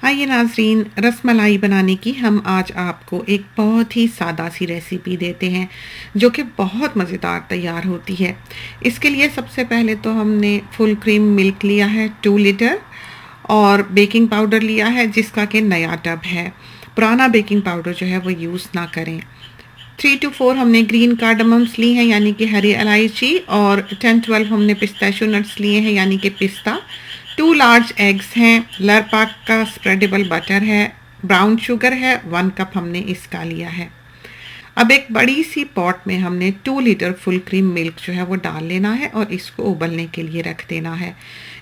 आइए नाज़रीन, रसमलाई बनाने की हम आज आपको एक बहुत ही सादा सी रेसिपी देते हैं जो कि बहुत मज़ेदार तैयार होती है। इसके लिए सबसे पहले तो हमने फुल क्रीम मिल्क लिया है 2 लीटर और बेकिंग पाउडर लिया है जिसका कि नया टब है। पुराना बेकिंग पाउडर जो है वो यूज़ ना करें। 3 to 4 हमने ग्रीन कार्डमम्स ली हैं यानी कि हरी इलायची, और 10-12 हमने पिस्ताशियो नट्स लिए हैं यानी कि पिस्ता। 2 लार्ज एग्स हैं, लरपाक का स्प्रेडेबल बटर है, ब्राउन शुगर है, 1 कप हमने इसका लिया है। अब एक बड़ी सी पॉट में हमने 2 लीटर फुल क्रीम मिल्क जो है वो डाल लेना है और इसको उबलने के लिए रख देना है।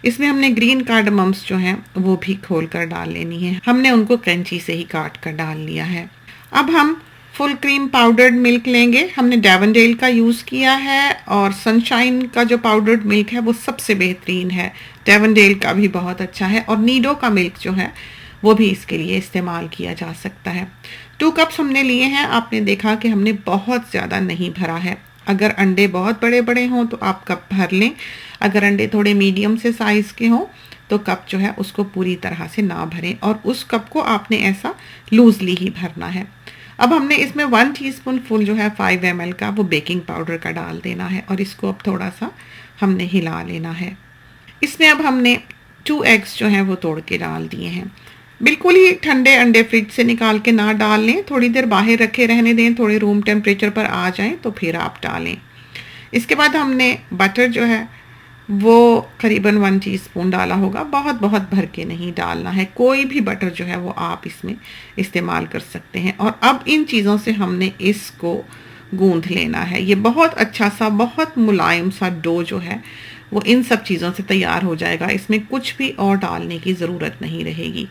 इसमें हमने ग्रीन कार्डमम्स जो हैं वो भी खोल कर डाल लेनी है। हमने उनको कैंची से ही काट कर डाल लिया है। अब हम फुल क्रीम पाउडर्ड मिल्क लेंगे। हमने डेवनडेल का यूज़ किया है और सनशाइन का जो पाउडर्ड मिल्क है वो सबसे बेहतरीन है। डेवनडेल का भी बहुत अच्छा है और नीडो का मिल्क जो है वो भी इसके लिए इस्तेमाल किया जा सकता है। 2 कप्स हमने लिए हैं। आपने देखा कि हमने बहुत ज़्यादा नहीं भरा है। अगर अंडे बहुत बड़े बड़े हों तो आप कप भर लें, अगर अंडे थोड़े मीडियम से साइज़ के हों तो कप जो है उसको पूरी तरह से ना भरें और उस कप को आपने ऐसा लूजली ही भरना है। अब हमने इसमें 1 टीस्पून फुल जो है 5 ml का वो बेकिंग पाउडर का डाल देना है और इसको अब थोड़ा सा हमने हिला लेना है। इसमें अब हमने 2 एग्स जो हैं वो तोड़ के डाल दिए हैं। बिल्कुल ही ठंडे अंडे फ्रिज से निकाल के ना डाल लें, थोड़ी देर बाहर रखे रहने दें, थोड़े रूम टेम्परेचर पर आ जाएं तो फिर आप डालें। इसके बाद हमने बटर जो है वो करीबन 1 टीस्पून डाला होगा, बहुत बहुत भर के नहीं डालना है। कोई भी बटर जो है वो आप इसमें इस्तेमाल कर सकते हैं। और अब इन चीज़ों से हमने इसको गूंथ लेना है। ये बहुत अच्छा सा, बहुत मुलायम सा डो जो है वो इन सब चीज़ों से तैयार हो जाएगा। इसमें कुछ भी और डालने की ज़रूरत नहीं रहेगी।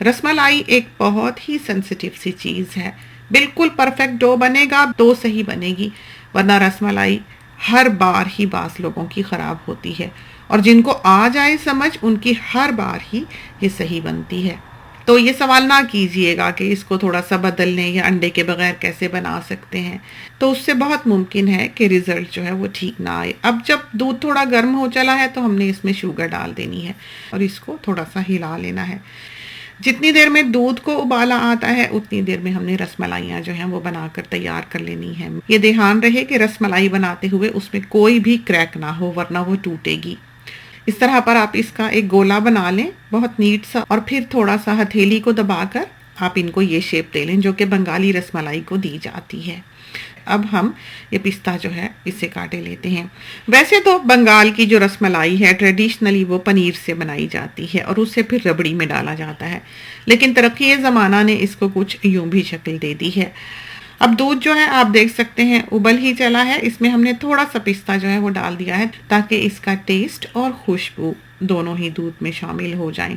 रसमलाई एक बहुत ही सेंसिटिव सी चीज़ है। बिल्कुल परफेक्ट डो बनेगा तो सही बनेगी, वरना रसमलाई हर बार ही बास लोगों की ख़राब होती है और जिनको आ जाए समझ उनकी हर बार ही ये सही बनती है। तो ये सवाल ना कीजिएगा कि इसको थोड़ा सा बदल लें या अंडे के बगैर कैसे बना सकते हैं, तो उससे बहुत मुमकिन है कि रिज़ल्ट जो है वो ठीक ना आए। अब जब दूध थोड़ा गर्म हो चला है तो हमने इसमें शुगर डाल देनी है और इसको थोड़ा सा हिला लेना है। जितनी देर में दूध को उबाला आता है उतनी देर में हमने रसमलाइयाँ जो हैं वो बनाकर तैयार कर लेनी है। ये ध्यान रहे कि रसमलाई बनाते हुए उसमें कोई भी क्रैक ना हो, वरना वो टूटेगी। इस तरह पर आप इसका एक गोला बना लें बहुत नीट सा, और फिर थोड़ा सा हथेली को दबाकर आप इनको ये शेप दे लें जो कि बंगाली रसमलाई को दी जाती है। अब हम ये पिस्ता जो है इससे काटे लेते हैं। वैसे तो बंगाल की जो रसमलाई है ट्रेडिशनली वो पनीर से बनाई जाती है और उससे फिर रबड़ी में डाला जाता है, लेकिन तरक्की ज़माना ने इसको कुछ यूं भी शक्ल दे दी है। अब दूध जो है आप देख सकते हैं उबल ही चला है। इसमें हमने थोड़ा सा पिस्ता जो है वो डाल दिया है ताकि इसका टेस्ट और खुशबू दोनों ही दूध में शामिल हो जाएं।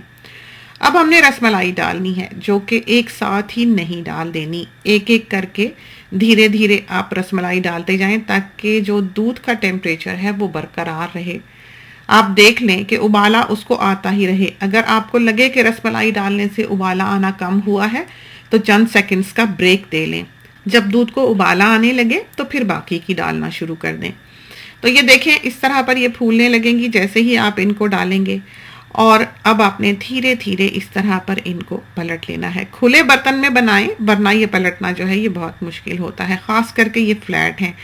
अब हमने रसमलाई डालनी है जो कि एक साथ ही नहीं डाल देनी, एक एक करके धीरे धीरे आप रसमलाई डालते जाएं ताकि जो दूध का टेम्परेचर है वो बरकरार रहे। आप देख लें कि उबाला उसको आता ही रहे। अगर आपको लगे कि रसमलाई डालने से उबाला आना कम हुआ है तो चंद सेकंड्स का ब्रेक दे लें। जब दूध को उबाला आने लगे तो फिर बाकी की डालना शुरू कर दें। तो ये देखें इस तरह पर ये फूलने लगेंगी जैसे ही आप इनको डालेंगे, और अब आपने धीरे धीरे इस तरह पर इनको पलट लेना है। खुले बर्तन में बनाएं वरना ये पलटना जो है ये बहुत मुश्किल होता है, ख़ास करके ये फ्लैट हैं।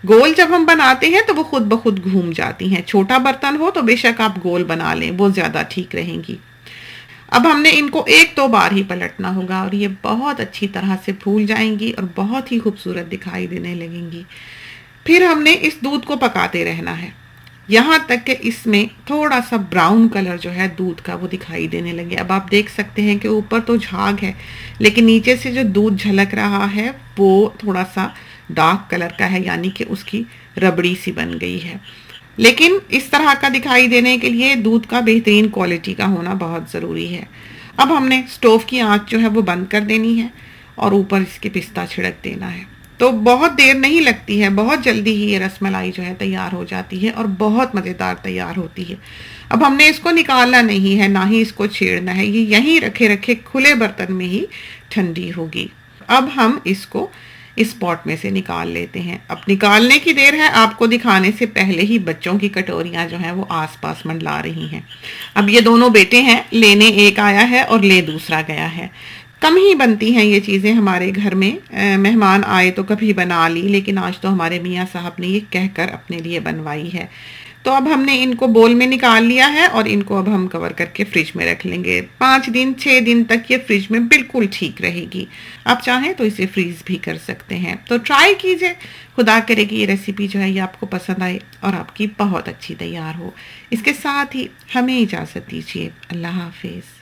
गोल जब हम बनाते हैं तो वो खुद ब खुद घूम जाती हैं। छोटा बर्तन हो तो बेशक आप गोल बना लें, वो ज़्यादा ठीक रहेंगी। अब हमने इनको 1-2 बार ही पलटना होगा और ये बहुत अच्छी तरह से फूल जाएंगी और बहुत ही खूबसूरत दिखाई देने लगेंगी। फिर हमने इस दूध को पकाते रहना है यहाँ तक कि इसमें थोड़ा सा ब्राउन कलर जो है दूध का वो दिखाई देने लगे। अब आप देख सकते हैं कि ऊपर तो झाग है लेकिन नीचे से जो दूध झलक रहा है वो थोड़ा सा डार्क कलर का है, यानी कि उसकी रबड़ी सी बन गई है। लेकिन इस तरह का दिखाई देने के लिए दूध का बेहतरीन क्वालिटी का होना बहुत ज़रूरी है। अब हमने स्टोव की आंच जो है वो बंद कर देनी है और ऊपर इसके पिस्ता छिड़क देना है। तो बहुत देर नहीं लगती है, बहुत जल्दी ही ये रसमलाई जो है तैयार हो जाती है और बहुत मज़ेदार तैयार होती है। अब हमने इसको निकालना नहीं है, ना ही इसको छेड़ना है, ये यहीं रखे रखे खुले बर्तन में ही ठंडी होगी। अब हम इसको इस पॉट में से निकाल लेते हैं। अब निकालने की देर है, आपको दिखाने से पहले ही बच्चों की कटोरियाँ जो हैं वो आसपास मंडला रही हैं। अब ये दोनों बेटे हैं, लेने एक आया है और ले दूसरा गया है। कम ही बनती हैं ये चीज़ें हमारे घर में, मेहमान आए तो कभी बना ली, लेकिन आज तो हमारे मियाँ साहब ने ये कहकर अपने लिए बनवाई है। तो अब हमने इनको बोल में निकाल लिया है और इनको अब हम कवर करके फ्रिज में रख लेंगे। 5 दिन 6 दिन तक ये फ्रिज में बिल्कुल ठीक रहेगी। आप चाहें तो इसे फ्रीज भी कर सकते हैं। तो ट्राई कीजिए, खुदा करे कि ये रेसिपी जो है ये आपको पसंद आए और आपकी बहुत अच्छी तैयार हो। इसके साथ ही हमें इजाज़त दीजिए। अल्लाह हाफिज़।